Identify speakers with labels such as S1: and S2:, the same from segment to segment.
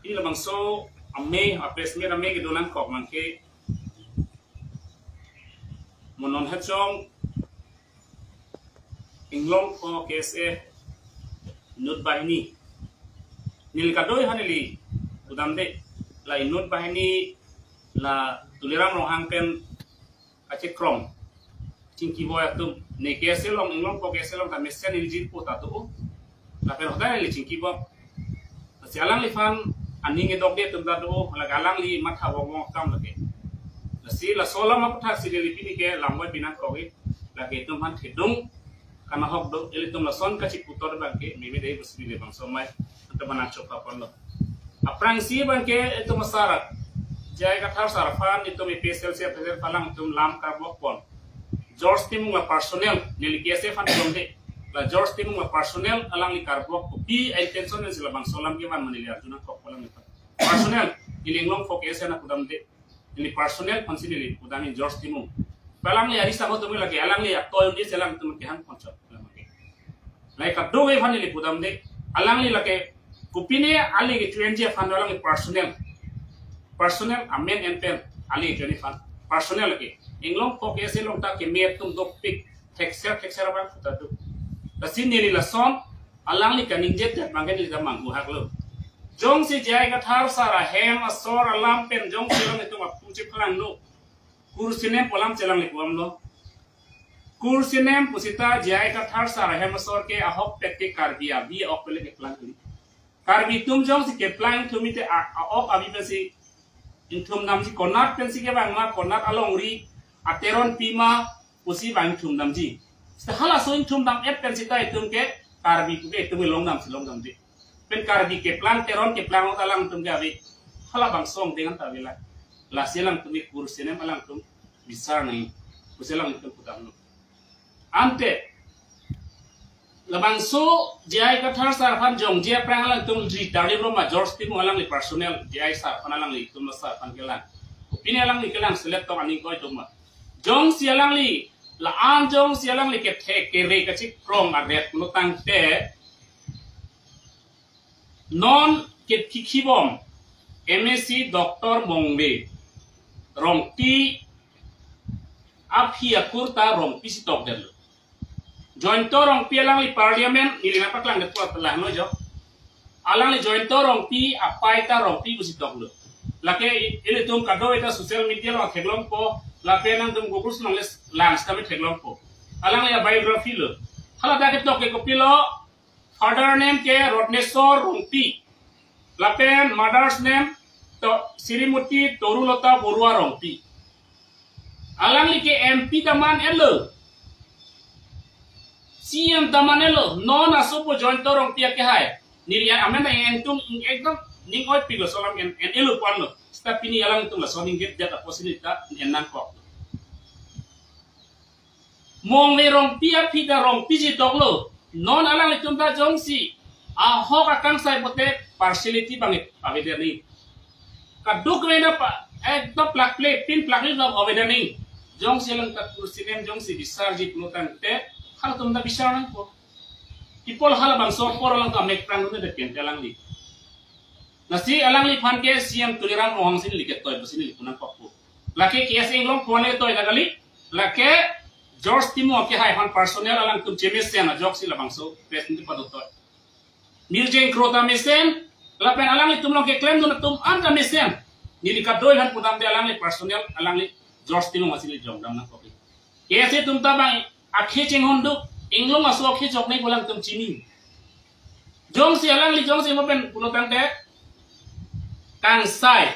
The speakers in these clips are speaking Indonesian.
S1: ini labang so ame apes me ame ke dolan kok mangke monon hachong inglong ko kese nut bahini nil kadoi hanili udamde la inut bahini la tuliram rohang pen ache krom cingki boya tum ne kese long inglong ko kese long ta mesen iljit po tatu la pen hodai li cingki bo si alang li fan aning edok de tum tatu la galang li matha wong kam lage la si la sola ma patha si li pini ke lamoi binan ko ge la ke tum han thedung karena hok do ili tum la son ka ci putor bangke meme dei busbi le bang somai anta bana choka pon lo aprang si bangke itu masarat jai ka thar sarfan itu mi pesel se pesel palang tum lam ka bok pon George Timung la personnel nili kese fan domde la George Timung la personnel alang li karbok pi intention ni sila bang solam ke man manili arjuna kok palang ni personnel ili nglong focus na kudam de ili personnel consider kudami George Timung palang li ari samo tum lagi alang li toy di selang tum ke han konco lai ka do we fan ili kudam de alang li lake kupine ali ke twenje fan alang li personnel amen enten ali ke ni fan personnel lagi inglong focus long ta ke me tum dok pik texture ba futa tu lasin nili la son alang li kaning jet jet mangen li damang hak lo jong si jai ka thar sara hem asor alam pen jong si long itu ma puchi phalang no kursinem polam chelang li kuam lo kursinem pusita jai ka thar sara hem asor ke ahok pekti karbia bi ok pele ke plan li karbi tum jong si ke plan tumite ok abi pesi intum nam si konat pen si ke bang ma konat along ri ateron pima pusi bang tum nam ji sehala soin tum dam et pen sita itum ke karbi ku ke tum long dam di pen karbi ke plan teron ke plan talang tum ga bi hala bang song dengan ta bila la selang tum kursine malang tum bisar nai kuselang tum putam no ante labang so jai ka thar sar fan jong je prang lang tum ri tari ro ma George Tim alang li personnel jai sar fan alang li tum sar fan ke lang opini alang li ke lang select to aning koi tum ma jong si alang li la an jong sialang li ke the ke re ka chik krong a ret no tang te non ke kikhibom MSc Dr. Mongbe rongti aphia kurta rongpi sitok del joint to rongpi alang li parliament ni linga paklang de pot lah no jo alang li joint to rongpi apai ta rongpi busitok lo lake ile tum kado eta social media lo kheglong po la penang tum gugus nang les langs kami theglong po alang ya biography lo hala da ke to ke kopilo father name ke Rotnesor Rongpi la pen mother's name to Sirimuti Torulota Borua Rongpi alang li ke MP taman elo CM taman elo non asopo joint to Rongpi ke hai niria amena entung ekdom ning oi pigo solam en elo panlo tapi ini alang itu lah soning get jata posibilita enan kok mong lerong pia pida rong piji toklo non alang itu ta jongsi ahok akan sai pote partiality bangit aveder ni kaduk wena pa ekto plak play pin plak ni dog aveder ni jongsi alang ta kursinem jongsi bisar ji plutan te hal tum ta bisar nang ko ipol hal bang so por alang ta mek prang ne de ken alang li nasi alang li fan ke siam tuliram rohang sin liket toy busini likunan pakku lake kias inglong phone toy nagali lake George Timo ke hai fan personnel alang tum chemis sena jok si labang so president padu toy mirjeng krota mesen lapen alang li tum long ke claim don tum an ka mesen nili ka doi han putam de alang li personnel alang li George Timo masili jong dam na kopi kias tum ta bang akhe cheng hondu inglong aso akhe jok nei bolang tum chini jong si alang li jong si mo pen pulotang de kang sai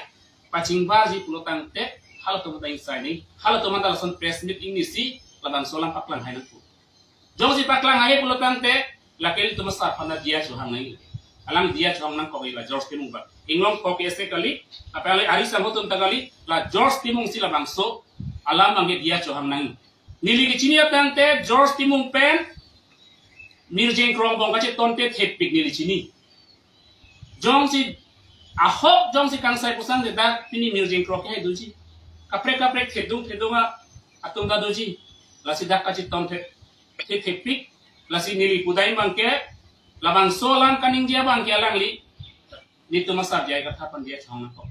S1: pacing baji pulotang te hal to mata insai ni hal to mata lason press meeting ni si labang solang paklang hai nanku jong si paklang hai pulotang te lakel to masar phana dia chuhang nai alang dia chong nang ko ila George Timung ba inglong ko kese kali apale ari samo tum tagali la George Timung si labang so alam mangi dia chuhang nang nili ki chinia tang te George Timung pen mirjeng krong bong ka che ton te thepik nili chini jong si ahok jong si kang sai pusang de da pini mirjing krok hai duji kapre thedunga atum da duji la si dak kachi tom the thepik la si nili kudai mangke labang solan kaning dia bang ke alang li ni tu masar jai ka thapan dia chong na ko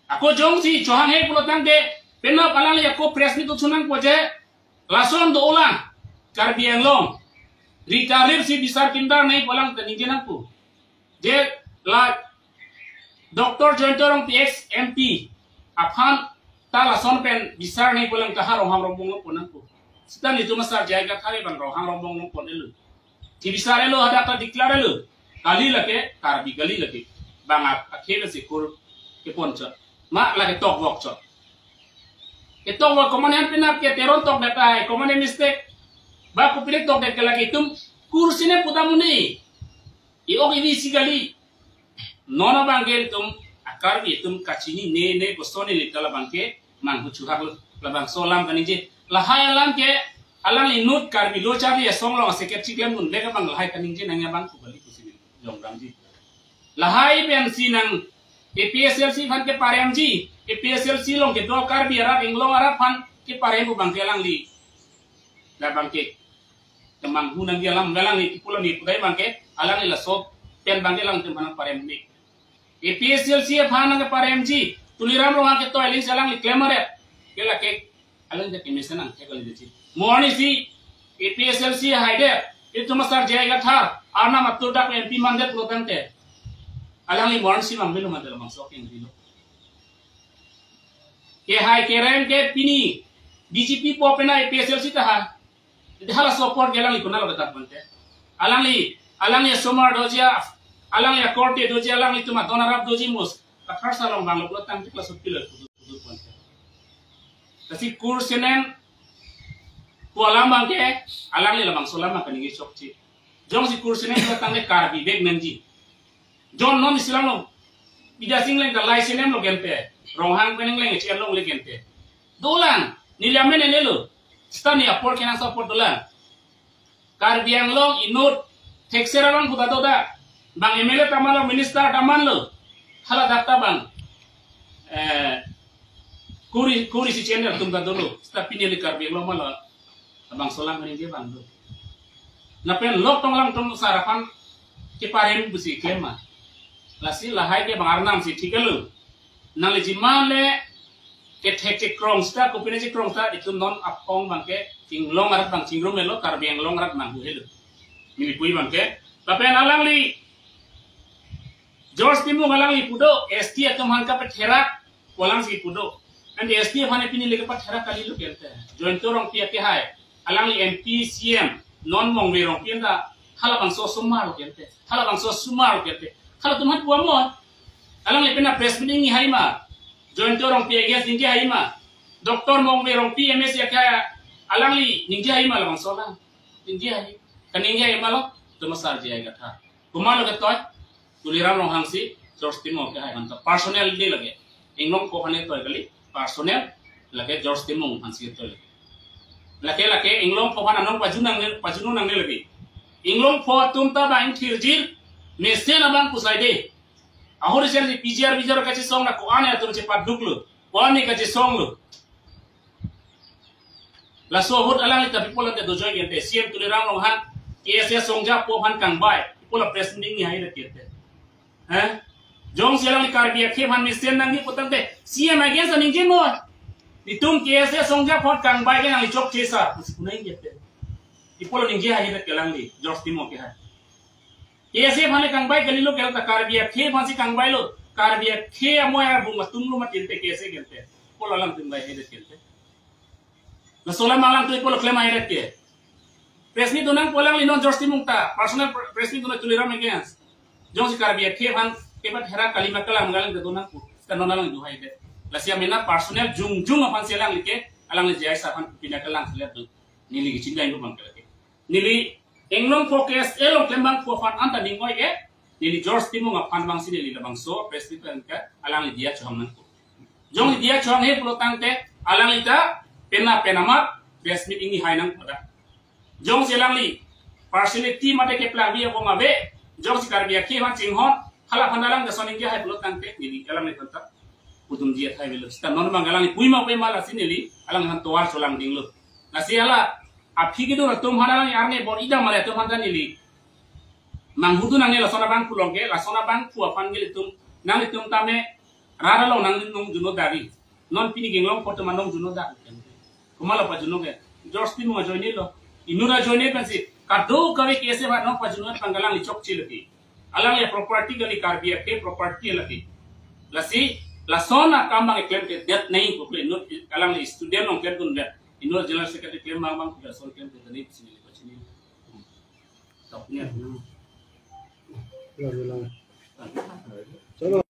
S1: ako jong si chohang he pulo tang de penna palang ya ko press ni tu chunang ko je lason do ulang kar biang long rikalir si bisar kindar naik palang ta ninje nang ku je la Dr. Jointorong PX MP aphan ta lason pen bisar naik palang ta harong hamrong bong ko nang ku setan itu masar jai ka thare ban ro hamrong bong ko elu ti bisar elo ada ta declare elu kali lake karbi kali lake bang akhir si kur ke poncha ma lake tok wok chot ke tok wok komanen pinap ke teron tok datai komanen mistake ba ko pilih tok dek lagi tum kursine putamuni i ok ini sigali nono bangkel tum akar bi tum kachini ne ko soni litala bangke mang chuhak labang solam kanije lahai alam ke alang inut karbi lo chabi song lo seket chikem mun lega bang lahai kanije nangya bang ku bali kusini jong ramji lahai ben sinang APSLC fan ke paremji APSLC long ke do karbi arab inglong arab fan ke paremu bangke alang li la bangke kemang hunang dia lam galang ni pulau ni pudai bangke alang ila sop pen bangke lang tem hanang parem ni APSLC phanang ke paremji tuliram ro ke to elin salang li claimer ke la ke alang ke misanang ke gali ji morni si APSLC haide itu masar jaya thar arna matur dak MP mandet lotan te alang li morni si mambelu madal mangsok yang dilo ke hai ke rem ke pini BJP po pena APSLC ta ha hala support gelang ikuna lo dapat bante alang li somar dojia alang ya korte dojia alang itu mah donarap doji mus kakar salong bang lo tang kelas pilar kudu bante kasi kursenen kualam bangke alang li lamang solama kaningi chokchi jong si kursenen lo tang le karbi beg nanji jon non islam lo ida singlen ka lai sinem lo gente rohang pening le chen long le gente dolan nilamen enelo stani apor kena support dolan karbiang long inut texeralang buta doda bang MLA tamalo minister taman lo hala dakta bang kuri si channel tum dulu tapi ni karbiang long malo bang solang ini dia bang lo napen lok tong lang tum sarapan kiparim busi kema lasi lahai ke bang arnam si tikelu nang lejimale ke tek krong sta ko pine krong sta itu non apong bangke cinglong arat bang cingrum melo karbiang long arat bang helu ni pui bangke tapi alang li George Timu alang li pudo ST atau hangka petherak walang si pudo andi ST hane pini le ka petherak kali lu kelte join torong pia ke hai alang li MP CM non mong werong pienda hala bang so sumar kelte hala bang so sumar kelte hala tuman puamon alang li pina press meeting ni hai ma join torong PGS ninja haima doktor mong merong PMS ya kaya alang li ninja haima lang solang ninja hai kaninja haima lo tumasar jaya gatha kumalo gatoy tuliram long hangsi George Timo ke hai manta personnel di lage inglong ko hane toy kali personnel lage George Timo hangsi toy lage inglong ko hana nong pajunang ne lagi inglong ko tumta ba in thirjir mesen abang pusaide ahori sen di PGR kaci song na ko ane atau cepat duklu wani kaci song lu la so hot alang tapi pola te dojo gente siem tulirang long han KSS song ja po han kang bai pola presiding ni haida tiete jong sialang karbia ke han misen nang ni potang te siem against an engine mo ditung KSS song ja pot kang bai ke nang chok chesa kunai jete ipola ninge haida kelang ni George Timo ke ha ऐसे भाले कंबाई गली लो क्या कारबिया खे भांसी कंबाई लो कारबिया खे अमोया बुंगा तुम लो मत खेलते कैसे खेलते पोला लंग तुम भाई हेडे खेलते लसोला मालंग तो पोला क्लेम हेडे के प्रेसनी दोनंग पोला लिनो जॉर्ज मुक्ता पर्सनल प्रेसनी दोनंग तुलिरा में गया जों सी कारबिया खे भान के बाद हेरा कलिमा कला मंगालंग दोनंग को तनोना लंग दुहाई दे लसिया मेना पर्सनल जुंग अपन सेलांग लिके अलंग जय साफन पिना कलांग सेले दु नीली की चिंगाई लो मंगल के नीली Englong focus elong klembang ko fan anta ningoy ke nili George Timo ngapan bang sini lila bang so president ka alang dia chong nang jong dia chong he pulo tangte alang ita pena resmi ini hai nang pada jong selang li personality mate ke plan dia ko ngabe jong sikar dia ke han cinghon hala panalang da soning dia hai pulo tangte nili alang ni tanta putum dia thai belo sta non mangalang ni puima la sini li alang han toar cholang dinglo nasiala api gitu na tum hana lang yarne bon ida male tum handa nili manghudu nang la sona bang pulong ke la sona bang pu apan ngelitum nang litum tame rara lo nang nung juno dari non pini genglong poto manong juno da kumala pa juno ke Jorstin mo joini lo inura joini pensi kado kawe kese ba no pa juno panggalang licok cilaki alang ya property gali karbia ke property lagi lasi la sona kambang claim ke det nahi ko inur kalang student on claim kun det inur general secretary claim mang ko sol claim ke dani sini ko sini topnya
S2: चलो